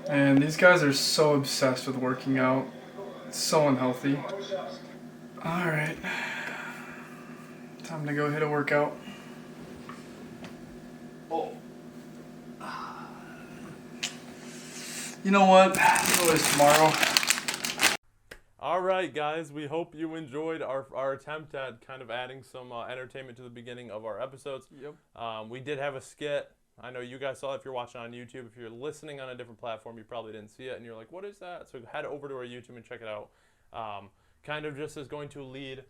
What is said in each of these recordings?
And these guys are so obsessed with working out. It's so unhealthy. Alright. Time to go hit a workout. Oh. You know what? It's always tomorrow. All right, guys, we hope you enjoyed our attempt at kind of adding some entertainment to the beginning of our episodes. Yep. We did have a skit. I know you guys saw it if you're watching on YouTube. If you're listening on a different platform, you probably didn't see it, and you're like, what is that? So head over to our YouTube and check it out. Kind of just is going to lead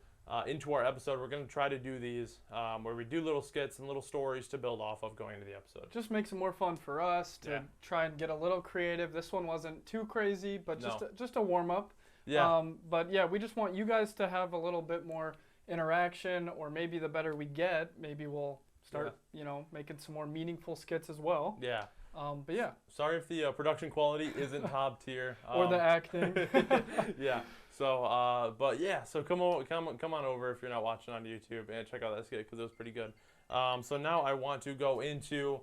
into our episode. We're going to try to do these where we do little skits and little stories to build off of going into the episode. Just makes it more fun for us to try and get a little creative. This one wasn't too crazy, but just a warm-up. Yeah. But yeah, we just want you guys to have a little bit more interaction, or maybe the better we get, maybe we'll start, making some more meaningful skits as well. Yeah. But yeah. Sorry if the production quality isn't top tier. Or the acting. Yeah. So, but yeah. So come on over if you're not watching on YouTube and check out that skit because it was pretty good. So now I want to go into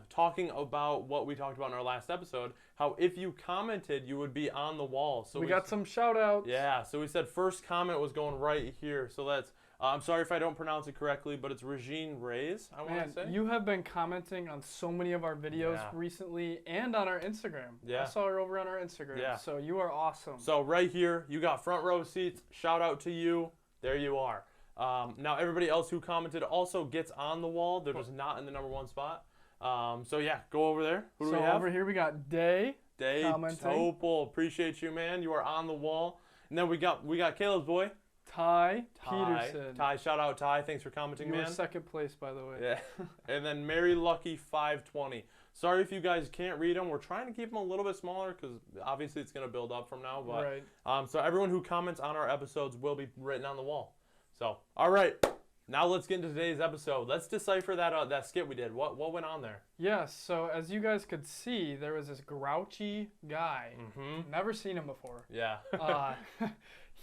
talking about what we talked about in our last episode. How if you commented, you would be on the wall. So we got some shout outs. Yeah. So we said first comment was going right here. So that's. I'm sorry if I don't pronounce it correctly, but it's Regine Reyes, I want to say. You have been commenting on so many of our videos recently and on our Instagram. Yeah. I saw her over on our Instagram. Yeah. So you are awesome. So right here, you got front row seats. Shout out to you. There you are. Now everybody else who commented also gets on the wall. They're just not in the number one spot. So yeah, go over there. Who do we have? So over here we got Day commenting. Topol. Appreciate you, man. You are on the wall. And then we got Caleb's boy. Ty Peterson. Ty, shout out Ty. Thanks for commenting, man. You were second place, by the way. Yeah. And then Mary Lucky 520. Sorry if you guys can't read them. We're trying to keep them a little bit smaller because obviously it's going to build up from now. But, right. So everyone who comments on our episodes will be written on the wall. So, all right. Now let's get into today's episode. Let's decipher that skit we did. What went on there? Yes. So as you guys could see, there was this grouchy guy. Mm-hmm. Never seen him before. Yeah.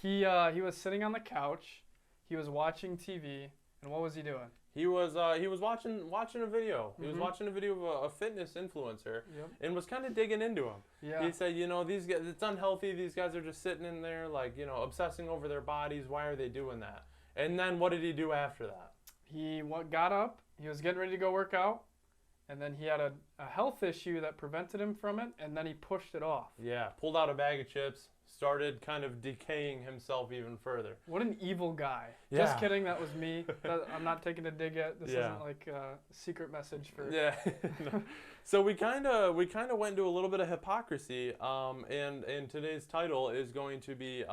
He was sitting on the couch. He was watching TV, and what was he doing? He was watching a video. He was watching a video of a fitness influencer, and was kind of digging into him. Yeah. He said, these guys, it's unhealthy. These guys are just sitting in there, like, obsessing over their bodies. Why are they doing that? And then what did he do after that? He got up. He was getting ready to go work out, and then he had a health issue that prevented him from it, and then he pushed it off. Yeah, pulled out a bag of chips. Started kind of decaying himself even further. What an evil guy. Yeah. Just kidding, that was me. I'm not taking a dig at. This isn't like a secret message for... Yeah. No. So we kind of went into a little bit of hypocrisy, and today's title is going to be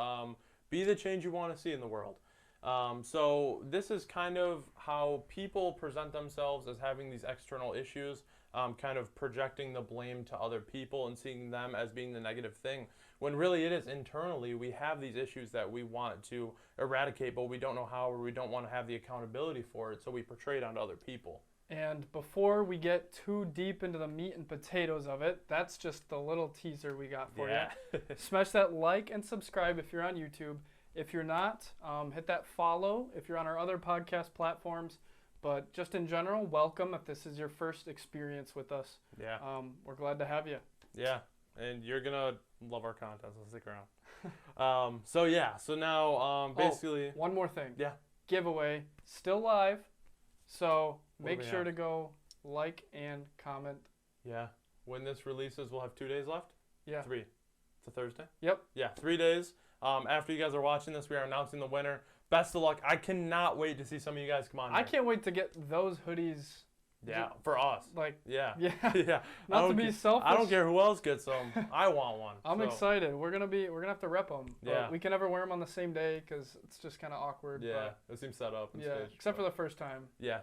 the change you want to see in the world. So this is kind of how people present themselves as having these external issues, kind of projecting the blame to other people and seeing them as being the negative thing. When really it is internally, we have these issues that we want to eradicate, but we don't know how, or we don't want to have the accountability for it, so we portray it onto other people. And before we get too deep into the meat and potatoes of it, that's just the little teaser we got for you. Smash that like and subscribe if you're on YouTube. If you're not, hit that follow if you're on our other podcast platforms. But just in general, welcome if this is your first experience with us. Yeah. We're glad to have you. Yeah. And you're going to love our content, so stick around. So now basically... one more thing. Yeah. Giveaway, still live. So make sure to go like and comment. Yeah. When this releases, we'll have 2 days left? Yeah. 3. It's a Thursday? Yep. Yeah, 3 days. After you guys are watching this, we are announcing the winner. Best of luck. I cannot wait to see some of you guys come on here. I can't wait to get those hoodies. Yeah, for us. Yeah. Not to be selfish. I don't care who else gets them. I want one. I'm excited. We're gonna have to rep them. Yeah. We can never wear them on the same day because it's just kind of awkward. Yeah. It seems set up. And staged, except for the first time. Yeah.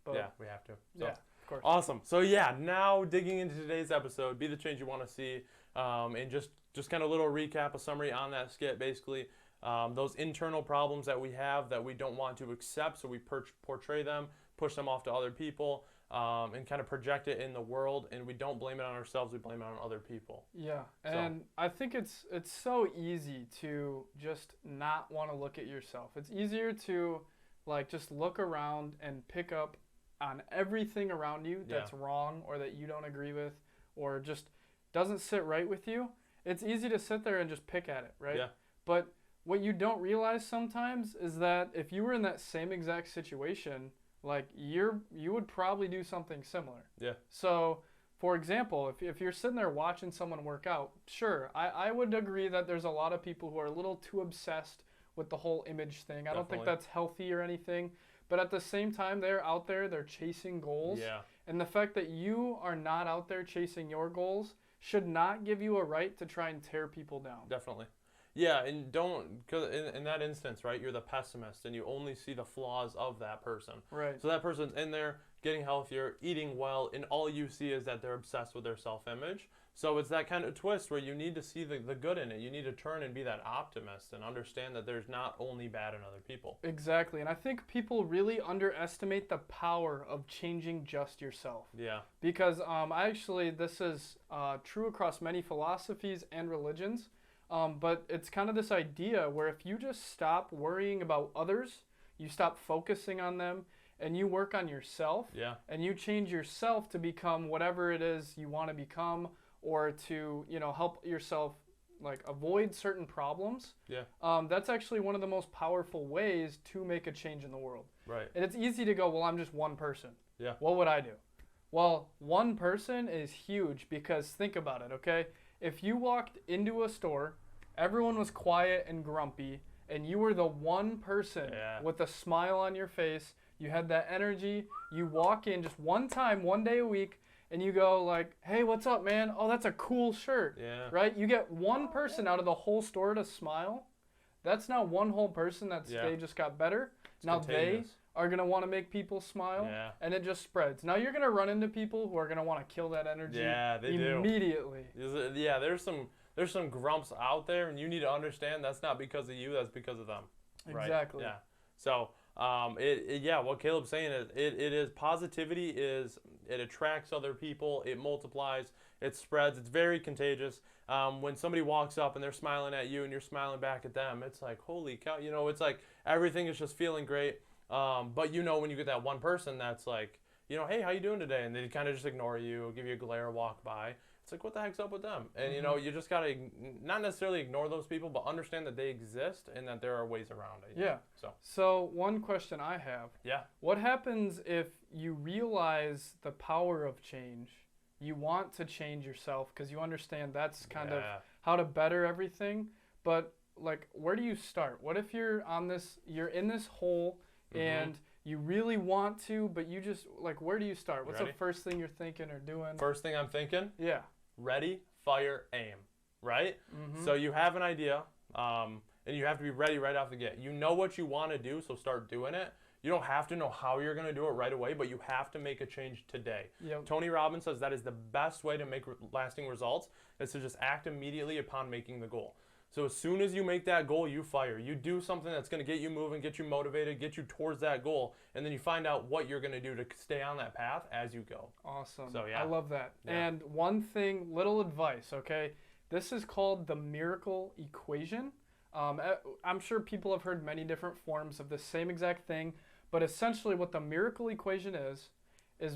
But yeah, we have to. So. Yeah, of course. Awesome. So now digging into today's episode, be the change you want to see, and just kind of a little recap, a summary on that skit, basically. Those internal problems that we have that we don't want to accept, so we portray them, push them off to other people, and kind of project it in the world, and we don't blame it on ourselves, we blame it on other people. Yeah, and I think it's so easy to just not want to look at yourself. It's easier to just look around and pick up on everything around you that's wrong or that you don't agree with, or just doesn't sit right with you, it's easy to sit there and just pick at it, right? Yeah. But what you don't realize sometimes is that if you were in that same exact situation, like you would probably do something similar. Yeah. So, for example, if you're sitting there watching someone work out, sure, I would agree that there's a lot of people who are a little too obsessed with the whole image thing. I don't think that's healthy or anything. But at the same time, they're out there, they're chasing goals. Yeah. And the fact that you are not out there chasing your goals should not give you a right to try and tear people down. Definitely. Yeah, and don't, because in that instance, right, you're the pessimist and you only see the flaws of that person. Right. So that person's in there getting healthier, eating well, and all you see is that they're obsessed with their self-image. So it's that kind of twist where you need to see the good in it. You need to turn and be that optimist and understand that there's not only bad in other people. Exactly. And I think people really underestimate the power of changing just yourself. Yeah. Because this is true across many philosophies and religions. But it's kind of this idea where if you just stop worrying about others, you stop focusing on them, and you work on yourself, yeah, and you change yourself to become whatever it is you want to become, or to, help yourself like avoid certain problems. Yeah. That's actually one of the most powerful ways to make a change in the world. Right. And it's easy to go, well, I'm just one person. Yeah. What would I do? Well, one person is huge because think about it, okay? If you walked into a store, everyone was quiet and grumpy, and you were the one person with a smile on your face, you had that energy, you walk in just one time, one day a week, and you go like, hey, what's up, man? Oh, that's a cool shirt, right? You get one person out of the whole store to smile. That's now one whole person that's they just got better. It's now contagious. They are going to want to make people smile, and it just spreads. Now you're going to run into people who are going to want to kill that energy immediately. Yeah, there's some grumps out there, and you need to understand that's not because of you, that's because of them. Exactly. Right? Yeah. So, what Caleb's saying is it is positivity it attracts other people, it multiplies, it spreads, it's very contagious. When somebody walks up and they're smiling at you and you're smiling back at them, it's like, holy cow, it's like everything is just feeling great. But when you get that one person that's like, hey, how you doing today? And they kind of just ignore you, give you a glare, walk by. It's like, what the heck's up with them? And, you just got to not necessarily ignore those people, but understand that they exist and that there are ways around it. Yeah. So one question I have. Yeah. What happens if you realize the power of change? You want to change yourself because you understand that's kind of how to better everything. But, like, where do you start? What if you're in this hole and you really want to, but you just, like, where do you start? What's the first thing you're thinking or doing? First thing I'm thinking? Yeah. Ready, fire, aim, right? So you have an idea, and you have to be ready right off the gate. You know what you want to do, so start doing it. You don't have to know how you're going to do it right away, but you have to make a change today. Yep. Tony Robbins says that is the best way to make lasting results, is to just act immediately upon making the goal. So as soon as you make that goal, you fire. You do something that's going to get you moving, get you motivated, get you towards that goal, and then you find out what you're going to do to stay on that path as you go. Awesome. So, yeah. I love that. Yeah. And one thing, little advice, okay? This is called the miracle equation. I'm sure people have heard many different forms of the same exact thing, but essentially what the miracle equation is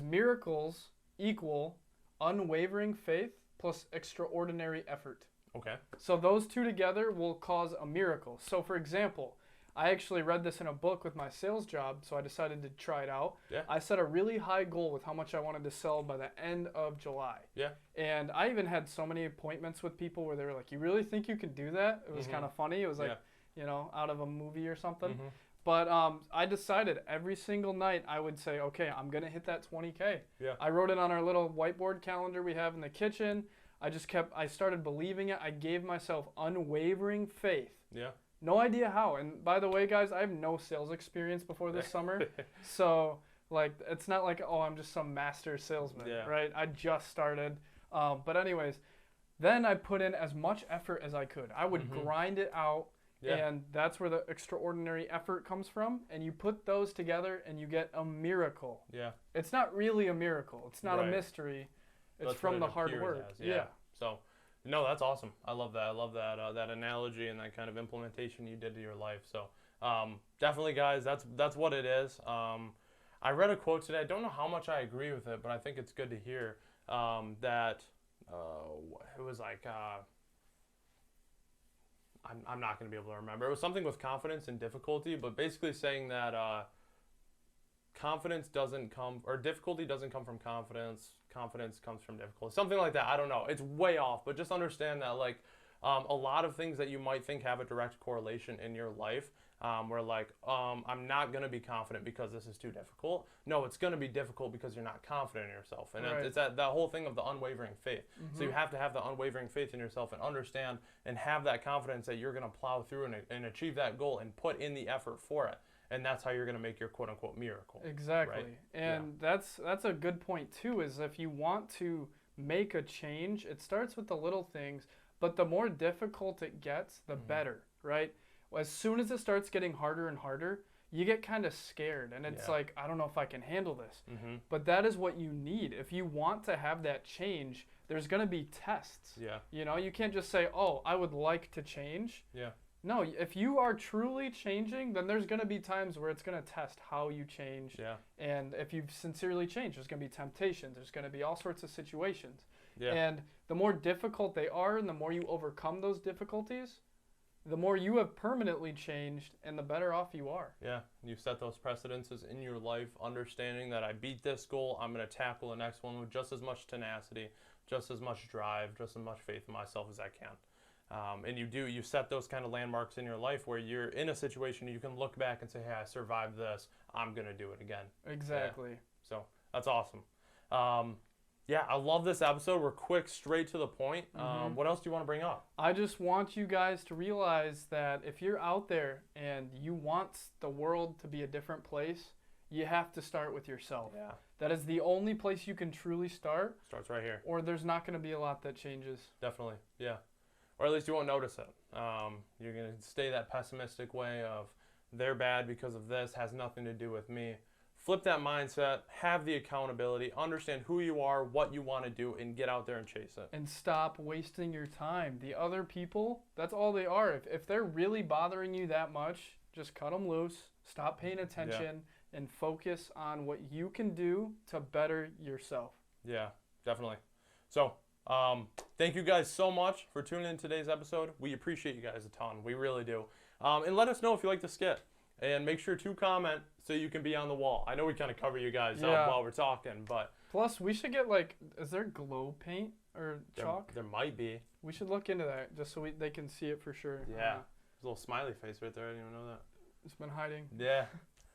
miracles equal unwavering faith plus extraordinary effort. Okay. So those two together will cause a miracle. So for example, I actually read this in a book with my sales job, so I decided to try it out. Yeah. I set a really high goal with how much I wanted to sell by the end of July. Yeah. And I even had so many appointments with people where they were like, you really think you can do that? It was kind of funny. It was like, out of a movie or something. But I decided every single night I would say, okay, I'm going to hit that 20K. Yeah. I wrote it on our little whiteboard calendar we have in the kitchen. I started believing it. I gave myself unwavering faith. Yeah. No idea how. And by the way, guys, I have no sales experience before this summer. So, like, it's not like, oh, I'm just some master salesman, right? I just started. But anyways, then I put in as much effort as I could. I would grind it out. Yeah. And that's where the extraordinary effort comes from. And you put those together and you get a miracle. Yeah. It's not really a miracle. It's not a mystery. It's from the hard work. Yeah. So, no, that's awesome. I love that. I love that that analogy and that kind of implementation you did to your life. So, definitely, guys, that's what it is. I read a quote today. I don't know how much I agree with it, but I think it's good to hear that it was like, I'm not going to be able to remember. It was something with confidence and difficulty, but basically saying that confidence doesn't come, or difficulty doesn't come from confidence. Confidence comes from difficulty. Something like that. I don't know. It's way off, but just understand that like a lot of things that you might think have a direct correlation in your life, where like, I'm not going to be confident because this is too difficult. No, it's going to be difficult because you're not confident in yourself. And Right. it's that whole thing of the unwavering faith. So you have to have the unwavering faith in yourself and understand and have that confidence that you're going to plow through and achieve that goal and put in the effort for it. And that's how you're going to make your quote unquote miracle. Exactly. Right? And that's a good point too, is if you want to make a change, it starts with the little things, but the more difficult it gets, the better, right? As soon as it starts getting harder and harder, you get kind of scared and it's like, I don't know if I can handle this. But that is what you need. If you want to have that change, there's going to be tests. Yeah. You know, you can't just say, "Oh, I would like to change." Yeah. No, if you are truly changing, then there's going to be times where it's going to test how you change. Yeah. And if you've sincerely changed, there's going to be temptations. There's going to be all sorts of situations. Yeah. And the more difficult they are and the more you overcome those difficulties, the more you have permanently changed and the better off you are. Yeah, you set those precedences in your life, understanding that I beat this goal, I'm going to tackle the next one with just as much tenacity, just as much drive, just as much faith in myself as I can. And you set those kind of landmarks in your life where you're in a situation you can look back and say, hey, I survived this, I'm going to do it again. Exactly. Yeah. So that's awesome. Yeah, I love this episode. We're quick, straight to the point. What else do you want to bring up? I just want you guys to realize that if you're out there and you want the world to be a different place, you have to start with yourself. Yeah. That is the only place you can truly start. Starts right here. Or there's not going to be a lot that changes. Definitely, yeah. Or at least you won't notice it. You're going to stay that pessimistic way of they're bad because of this, has nothing to do with me. Flip that mindset, have the accountability, understand who you are, what you want to do, and get out there and chase it. And stop wasting your time. The other people, that's all they are. If they're really bothering you that much, just cut them loose, stop paying attention, and focus on what you can do to better yourself. Yeah, definitely. So, thank you guys so much for tuning in today's episode. We appreciate you guys a ton. We really do. And let us know if you like the skit. And make sure to comment so you can be on the wall. I know we kind of cover you guys up while we're talking, but... Plus, we should get, is there glow paint or chalk? There might be. We should look into that just so they can see it for sure. Yeah. There's a little smiley face right there. I didn't even know that. It's been hiding. Yeah.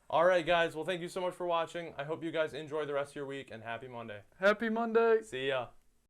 All right, guys. Well, thank you so much for watching. I hope you guys enjoy the rest of your week, and happy Monday. Happy Monday. See ya.